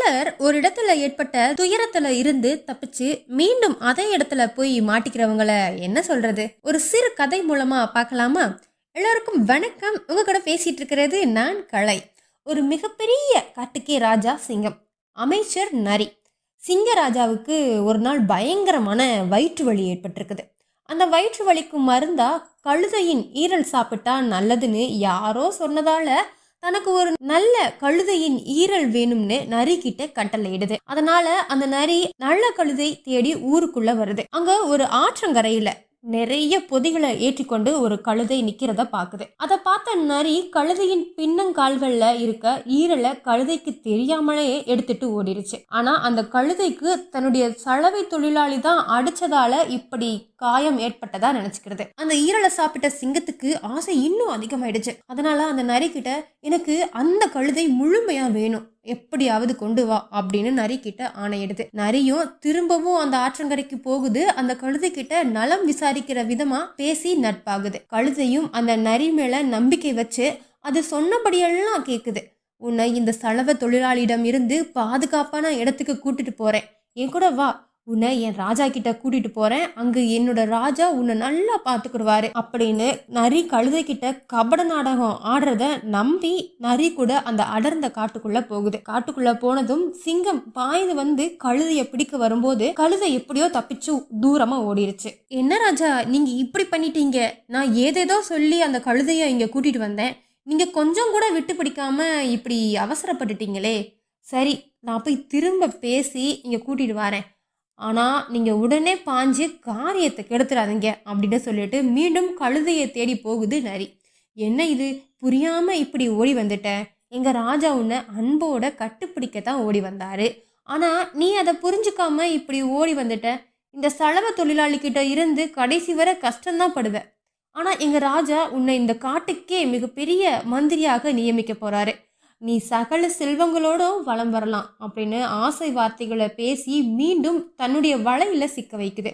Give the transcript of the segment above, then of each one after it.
சிலர் ஒரு இடத்துல ஏற்பட்ட துயரத்துல இருந்து தப்பிச்சு மீண்டும் அதே இடத்துல போய் மாட்டிக்கிறவங்கள என்ன சொல்றது, ஒரு சிறு கதை மூலமா பார்க்கலாமா? எல்லாருக்கும் வணக்கம். உங்க கூட பேசிட்டு இருக்கிறது நான் கலை. ஒரு மிகப்பெரிய காட்டுக்கே ராஜா சிங்கம், அமைச்சர் நரி. சிங்கராஜாவுக்கு ஒரு நாள் பயங்கரமான வயிற்று வலி ஏற்பட்டிருக்குது. அந்த வயிற்று வலிக்கு மருந்தா கழுதையின் ஈரல் சாப்பிட்டா நல்லதுன்னு யாரோ சொன்னதால தனக்கு ஒரு நல்ல கழுதையின் ஈரல் வேணும்னு நரி கிட்ட கட்டளையிடுது. அதனால அந்த நரி நல்ல கழுதை தேடி ஊருக்குள்ள வருது. அங்க ஒரு ஆற்றங்கரையில நிறைய பொதிகளை ஏற்றிக்கொண்டு ஒரு கழுதை நிக்கிறத பாக்குது. அதை பார்த்த நரி கழுதையின் பின்னங்கால்கள்ல இருக்க ஈரலை கழுதைக்கு தெரியாமலே எடுத்துட்டு ஓடிடுச்சு. ஆனா அந்த கழுதைக்கு தன்னுடைய சலவை தொழிலாளி தான் அடிச்சதால இப்படி காயம் ஏற்பட்டதா நினைச்சுக்கிறது. அந்த ஈரலை சாப்பிட்ட சிங்கத்துக்கு ஆசை இன்னும் அதிகமாயிடுச்சு. அதனால அந்த நரி கிட்ட எனக்கு அந்த கழுதை முழுமையா வேணும், எப்படியாவது கொண்டு வா அப்படின்னு நரி கிட்ட ஆணையிடுது. நரியும் திரும்பவும் அந்த ஆற்றங்கரைக்கு போகுது. அந்த கழுதை கிட்ட நலம் விசாரிக்கிற விதமா பேசி நட்பாகுது. கழுதையும் அந்த நரி மேல நம்பிக்கை வச்சு அது சொன்னபடியெல்லாம் கேக்குது. உன்னை இந்த சலவை தொழிலாளியிடம் இருந்து பாதுகாப்பான இடத்துக்கு கூட்டிட்டு போறேன், என் கூட வா, உன்னை என் ராஜா கிட்ட கூட்டிட்டு போறேன், அங்கு என்னோட ராஜா உன்னை நல்லா பாத்துக்கிடுவாரு அப்படின்னு நரி கழுதை கிட்ட கபட நாடகம் ஆடுறத நம்பி நரி கூட அந்த அடர்ந்த காட்டுக்குள்ள போகுது. காட்டுக்குள்ள போனதும் சிங்கம் பாய்ந்து வந்து கழுதைய பிடிக்க வரும்போது கழுதை எப்படியோ தப்பிச்சு தூரமா ஓடிடுச்சு. என்ன ராஜா, நீங்க இப்படி பண்ணிட்டீங்க, நான் ஏதேதோ சொல்லி அந்த கழுதைய இங்க கூட்டிட்டு வந்தேன், நீங்க கொஞ்சம் கூட விட்டு பிடிக்காம இப்படி அவசரப்பட்டுட்டீங்களே. சரி, நான் போய் திரும்ப பேசி இங்க கூட்டிட்டு வரேன், ஆனா நீங்க உடனே பாஞ்சு காரியத்தை கெடுத்துடாதீங்க அப்படின்னு சொல்லிட்டு மீண்டும் கழுதையை தேடி போகுது நரி. என்ன இது, புரியாம இப்படி ஓடி வந்துட்ட, எங்க ராஜா உன்னை அன்போட கட்டுப்பிடிக்கத்தான் ஓடி வந்தாரு, ஆனா நீ அதை புரிஞ்சுக்காம இப்படி ஓடி வந்துட்ட. இந்த சலவை தொழிலாளி கிட்ட இருந்து கடைசி வரை கஷ்டம்தான் படுவ, ஆனா எங்க ராஜா உன்னை இந்த காட்டுக்கே மிகப்பெரிய மந்திரியாக நியமிக்க போறாரு, நீ சகல செல்வங்களோடும் வலம் வரலாம் அப்படின்னு ஆசை வார்த்தைகளை பேசி மீண்டும் தன்னுடைய வலையில சிக்க வைக்குது.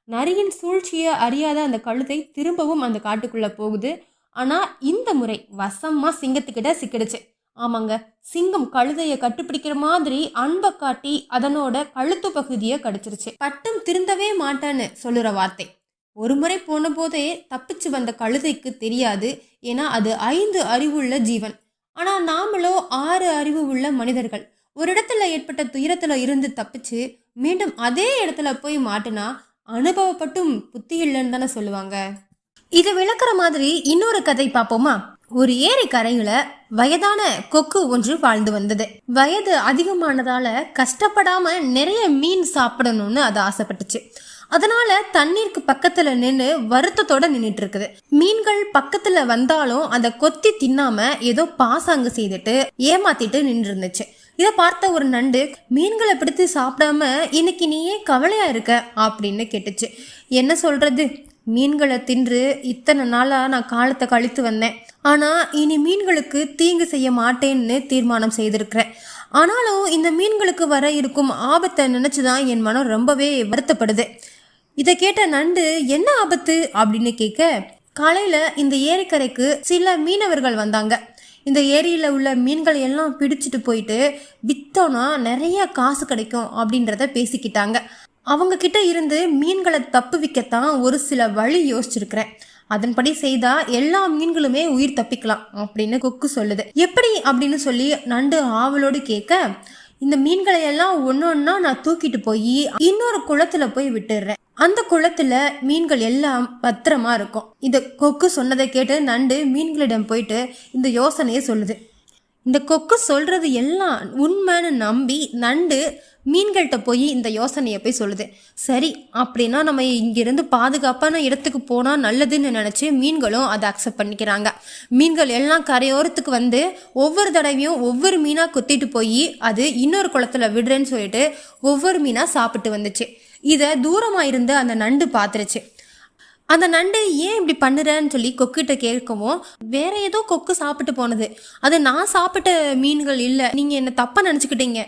நரியின் சூழ்ச்சியை அறியாத அந்த கழுதை திரும்பவும் அந்த காட்டுக்குள்ள போகுது. ஆனா இந்த முறை வசமா சிங்கத்துக்கிட்ட சிக்கிடுச்சு. ஆமாங்க, சிங்கம் கழுதைய கட்டுப்பிடிக்கிற மாதிரி அன்பை காட்டி அதனோட கழுத்து பகுதியை கடிச்சிருச்சு. பட்டும் திருந்தவே மாட்டான்னு சொல்லுற வார்த்தை ஒரு முறை போன போதே தப்பிச்சு வந்த கழுதைக்கு தெரியாது. ஏன்னா அது 5 அறிவுள்ள ஜீவன். ஆனா நாமளோ 6 அறிவு உள்ள மனிதர்கள். ஒரு இடத்துல ஏற்பட்ட துயரத்துல இருந்து தப்பிச்சு மீண்டும் அதே இடத்துல போய் மாட்டினா அனுபவப்பட்டும் புத்தி இல்லைன்னு தானே சொல்லுவாங்க. இதை விளக்குற மாதிரி இன்னொரு கதை பார்ப்போமா? ஒரு ஏரி கரையில வயதான கொக்கு ஒன்று வாழ்ந்து வந்தது. வயது அதிகமானதால கஷ்டப்படாம நிறைய மீன் சாப்பிடணும்னு அது ஆசைப்பட்டுச்சு. அதனால தண்ணீருக்கு பக்கத்துல நின்று வருத்தத்தோட நின்றுட்டு இருக்குது. மீன்கள் பக்கத்துல வந்தாலும் அதை கொத்தி தின்னாம ஏதோ பாசாங்கு செய்துட்டு ஏமாத்திட்டு நின்று இருந்துச்சு. இதை பார்த்த ஒரு நண்டு மீன்களை பிடித்து சாப்பிடாம இன்னைக்கு நீ ஏன் கவலையா இருக்க அப்படின்னு கேட்டுச்சு. என்ன சொல்றது, மீன்களை தின்று இத்தனை நாளா நான் காலத்தை கழித்து வந்தேன், ஆனா இனி மீன்களுக்கு தீங்கு செய்ய மாட்டேன்னு தீர்மானம் செய்திருக்கிறேன். ஆனாலும் இந்த மீன்களுக்கு வர இருக்கும் ஆபத்தை நினைச்சுதான் என் மனம் ரொம்பவே வருத்தப்படுது. இதை கேட்ட நண்டு என்ன ஆபத்து அப்படின்னு கேட்க, காலையில இந்த ஏரிக்கரைக்கு சில மீனவர்கள் வந்தாங்க. இந்த ஏரியில உள்ள மீன்கள் எல்லாம் பிடிச்சிட்டு போயிட்டு வித்தோன்னா நிறைய காசு கிடைக்கும் அப்படின்றத பேசிக்கிட்டாங்க. அவங்க கிட்ட இருந்து மீன்களை தப்பு விற்கத்தான் ஒரு சில வழி யோசிச்சிருக்கிறேன், அதன்படி செய்தா எல்லா மீன்களுமே உயிர் தப்பிக்கலாம் அப்படின்னு கொக்கு சொல்லுது. எப்படி அப்படின்னு சொல்லி நண்டு ஆவலோடு கேட்க, இந்த மீன்களை எல்லாம் ஒன்னொன்னா நான் தூக்கிட்டு போய் இன்னொரு குளத்துல போய் விட்டுடுறேன், அந்த குளத்துல மீன்கள் எல்லாம் பத்திரமா இருக்கும். இந்த கொக்கு சொன்னதை கேட்டு நண்டு மீன்களிடம் போயிட்டு இந்த யோசனையை சொல்லுது. இந்த கொக்கு சொல்றது எல்லாம் உண்மைன்னு நம்பி நண்டு மீன்கள்கிட்ட போய் இந்த யோசனையை போய் சொல்லுது. சரி, அப்படின்னா நம்ம இங்கிருந்து பாதுகாப்பான இடத்துக்கு போனால் நல்லதுன்னு நினச்சி மீன்களும் அதை அக்செப்ட் பண்ணிக்கிறாங்க. மீன்கள் எல்லாம் கரையோரத்துக்கு வந்து ஒவ்வொரு தடவையும் ஒவ்வொரு மீனாக கொத்திட்டு போய் அது இன்னொரு குளத்துல விடுறேன்னு சொல்லிட்டு ஒவ்வொரு மீனாக சாப்பிட்டு வந்துச்சு. இதை தூரமாக இருந்து அந்த நண்டு பார்த்துருச்சு. அந்த நண்டு ஏன் இப்படி பண்ணுறேன்னு சொல்லி கொக்கிட்ட கேட்கவும், வேற ஏதோ கொக்கு சாப்பிட்டு போனது, அது நான் சாப்பிட்ட மீன்கள் இல்லை, நீங்கள் என்ன தப்பாக நினச்சிக்கிட்டீங்க,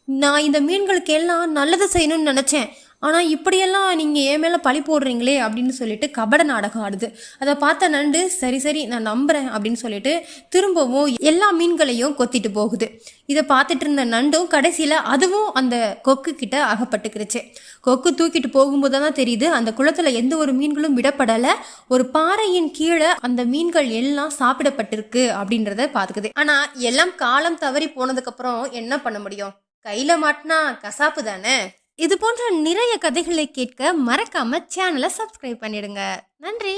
நான் இந்த மீன்களுக்கு எல்லாம் நல்லது செய்யணும்னு நினச்சேன், ஆனால் இப்படியெல்லாம் நீங்கள் என் மேலே பழி போடுறீங்களே அப்படின்னு சொல்லிட்டு கபட நாடகம் ஆடுது. அதை பார்த்த நண்டு சரி சரி நான் நம்புகிறேன் அப்படின்னு சொல்லிட்டு திரும்பவும் எல்லா மீன்களையும் கொத்திட்டு போகுது. இதை பார்த்துட்டு இருந்த நண்டும் கடைசியில் அதுவும் அந்த கொக்கு கிட்ட அகப்பட்டுக்கிருச்சு. கொக்கு தூக்கிட்டு போகும்போது தான் தெரியுது அந்த குளத்தில் எந்த ஒரு மீன்களும் விடப்படலை. ஒரு பாறையின் கீழே அந்த மீன்கள் எல்லாம் சாப்பிடப்பட்டிருக்கு அப்படின்றத பார்த்துக்குது. ஆனால் எல்லாம் காலம் தவறி போனதுக்கப்புறம் என்ன பண்ண முடியும்? கையில் மாட்டினா கசாப்பு தானே. இது போன்ற நிறைய கதைகளை கேட்க மறக்காம சேனலை சப்ஸ்கிரைப் பண்ணிடுங்க. நன்றி.